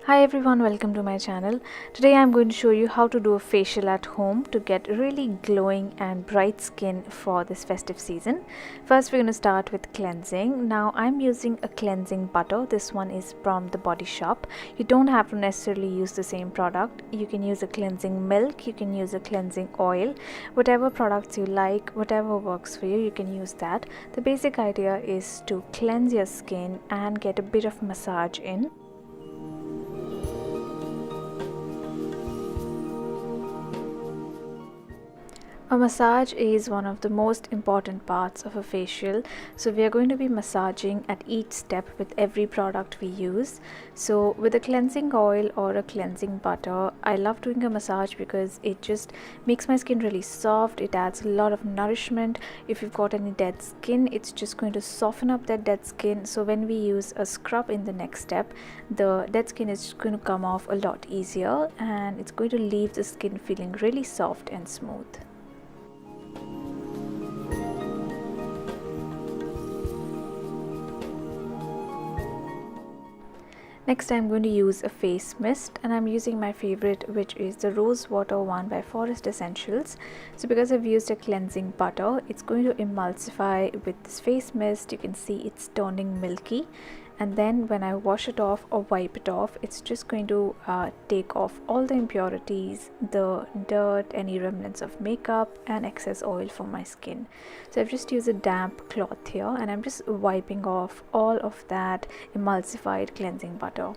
Hi everyone, welcome to my channel. Today I'm going to show you how to do a facial at home to get really glowing and bright skin for this festive season. First we're going to start with cleansing. Now I'm using a cleansing butter. This one is from the Body Shop. You don't have to necessarily use the same product. You can use a cleansing milk, you can use a cleansing oil, whatever products you like, whatever works for you, you can use that. The basic idea is to cleanse your skin and get a bit of massage in. A massage is one of the most important parts of a facial, so we are going to be massaging at each step with every product we use. So with a cleansing oil or a cleansing butter, I love doing a massage because it just makes my skin really soft. It adds a lot of nourishment. If you've got any dead skin, it's just going to soften up that dead skin, so when we use a scrub in the next step, the dead skin is just going to come off a lot easier and it's going to leave the skin feeling really soft and smooth. Next I'm going to use a face mist, and I'm using my favorite, which is the Rose Water one by Forest Essentials. So because I've used a cleansing butter, it's going to emulsify with this face mist. You can see it's turning milky, and then when I wash it off or wipe it off, it's just going to take off all the impurities, the dirt, any remnants of makeup and excess oil from my skin. So I've just used a damp cloth here and I'm just wiping off all of that emulsified cleansing butter.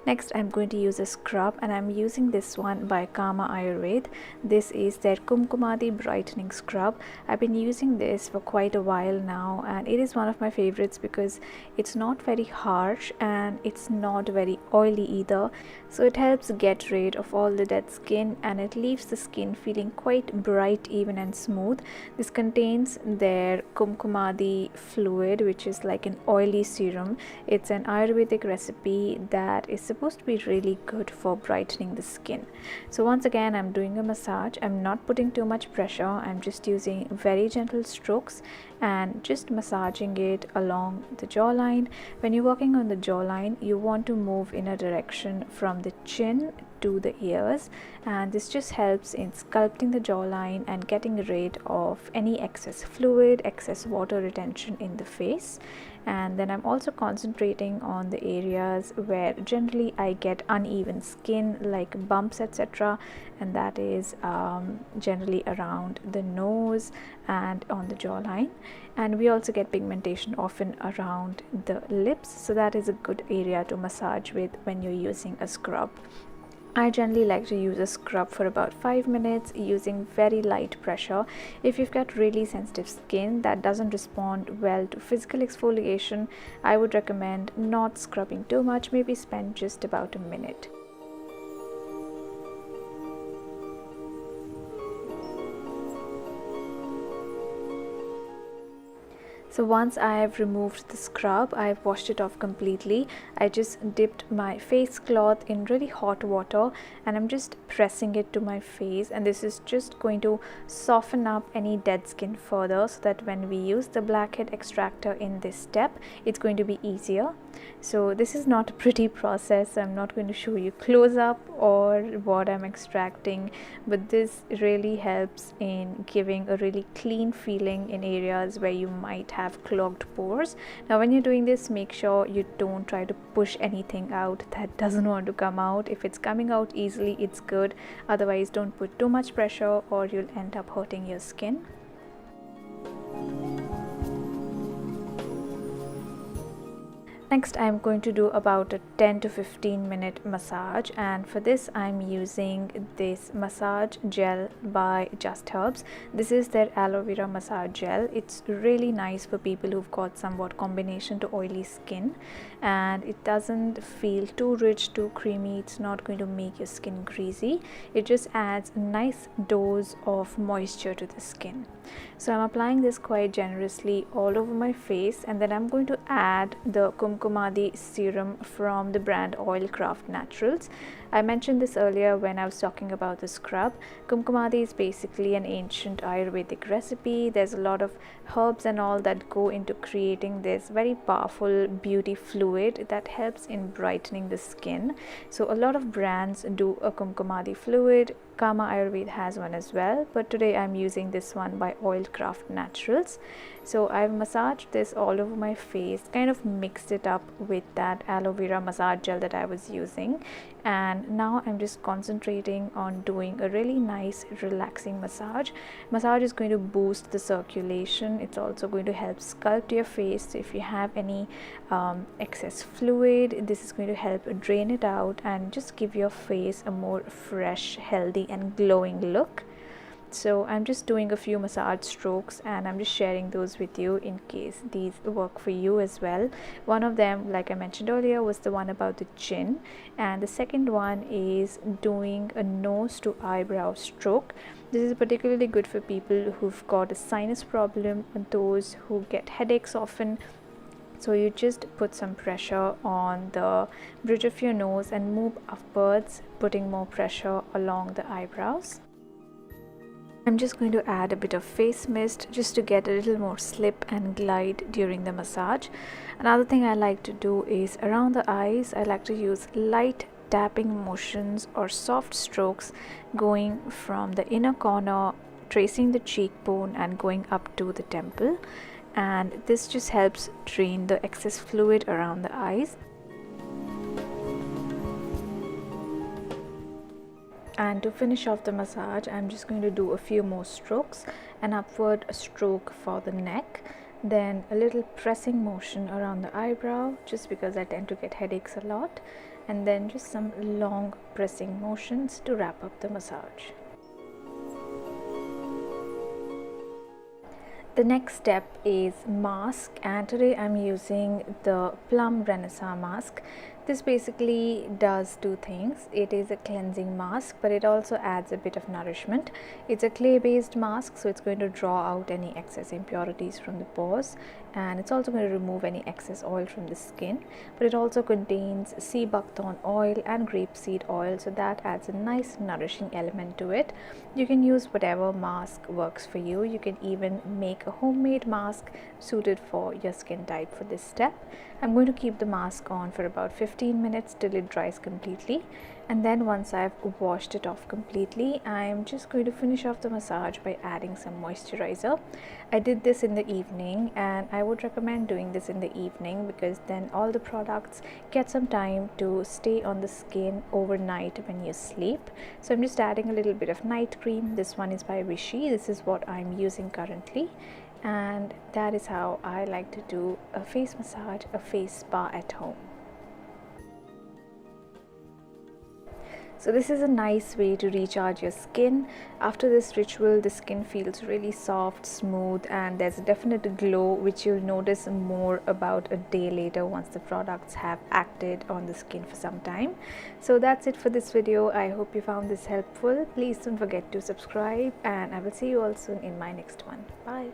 Next I'm going to use a scrub, and I'm using this one by Kama Ayurved. This is their Kumkumadi brightening scrub. I've been using this for quite a while now and it is one of my favorites because it's not very harsh and it's not very oily either. So it helps get rid of all the dead skin and it leaves the skin feeling quite bright, even and smooth. This contains their Kumkumadi fluid, which is like an oily serum. It's an Ayurvedic recipe that is supposed to be really good for brightening the skin. So once again I'm doing a massage. I'm not putting too much pressure. I'm just using very gentle strokes and just massaging it along the jawline. When you're working on the jawline, you want to move in a direction from the chin to the ears, and this just helps in sculpting the jawline and getting rid of any excess fluid, excess water retention in the face. And then I'm also concentrating on the areas where generally I get uneven skin, like bumps, etc., and that is generally around the nose and on the jawline. And we also get pigmentation often around the lips, so that is a good area to massage with when you're using a scrub. I generally like to use a scrub for about 5 minutes using very light pressure. If you've got really sensitive skin that doesn't respond well to physical exfoliation, I would recommend not scrubbing too much, maybe spend just about a minute. So once I have removed the scrub, I have washed it off completely. I just dipped my face cloth in really hot water and I'm just pressing it to my face, and this is just going to soften up any dead skin further so that when we use the blackhead extractor in this step, it's going to be easier. So this is not a pretty process. I'm not going to show you close up or what I'm extracting, but this really helps in giving a really clean feeling in areas where you might have clogged pores. Now when you're doing this, make sure you don't try to push anything out that doesn't want to come out. If it's coming out easily, it's good. Otherwise, don't put too much pressure or you'll end up hurting your skin. Next I'm going to do about a 10 to 15 minute massage, and for this I'm using this massage gel by Just Herbs. This is their aloe vera massage gel. It's really nice for people who've got somewhat combination to oily skin, and it doesn't feel too rich, too creamy. It's not going to make your skin greasy. It just adds a nice dose of moisture to the skin. So I'm applying this quite generously all over my face, and then I'm going to add the Kumkumadi serum from the brand Oilcraft Naturals. I mentioned this earlier when I was talking about the scrub. Kumkumadi is basically an ancient Ayurvedic recipe. There's a lot of herbs and all that go into creating this very powerful beauty fluid that helps in brightening the skin. So a lot of brands do a Kumkumadi fluid. Kama Ayurveda has one as well, but today I'm using this one by Oilcraft Naturals. So I've massaged this all over my face, kind of mixed it up with that aloe vera massage gel that I was using, and now I'm just concentrating on doing a really nice relaxing massage. Massage is going to boost the circulation. It's also going to help sculpt your face. So if you have any excess fluid, this is going to help drain it out and just give your face a more fresh, healthy and glowing look. So I'm just doing a few massage strokes and I'm just sharing those with you in case these work for you as well. One of them, like I mentioned earlier, was the one about the chin, and the second one is doing a nose to eyebrow stroke. This is particularly good for people who've got a sinus problem and those who get headaches often. So you just put some pressure on the bridge of your nose and move upwards, putting more pressure along the eyebrows. I'm just going to add a bit of face mist just to get a little more slip and glide during the massage. Another thing I like to do is around the eyes, I like to use light tapping motions or soft strokes going from the inner corner, tracing the cheekbone and going up to the temple. And this just helps drain the excess fluid around the eyes. And to finish off the massage, I'm just going to do a few more strokes, an upward stroke for the neck, then a little pressing motion around the eyebrow just because I tend to get headaches a lot, and then just some long pressing motions to wrap up the massage. The next step is mask, and today I'm using the Plum Renaissance mask. This basically does two things. It is a cleansing mask, but it also adds a bit of nourishment. It's a clay based mask, so it's going to draw out any excess impurities from the pores, and it's also going to remove any excess oil from the skin. But it also contains sea buckthorn oil and grapeseed oil, so that adds a nice nourishing element to it. You can use whatever mask works for you. You can even make a homemade mask suited for your skin type for this step. I'm going to keep the mask on for about 15 minutes till it dries completely, and then once I've washed it off completely, I'm just going to finish off the massage by adding some moisturizer. I did this in the evening, and I would recommend doing this in the evening because then all the products get some time to stay on the skin overnight when you sleep. So I'm just adding a little bit of night cream. This one is by Vichy. This is what I'm using currently, and that is how I like to do a face massage, a face spa at home. So this is a nice way to recharge your skin. After this ritual, the skin feels really soft, smooth, and there's a definite glow which you'll notice more about a day later once the products have acted on the skin for some time. So that's it for this video. I hope you found this helpful. Please don't forget to subscribe, and I will see you all soon in my next one. Bye.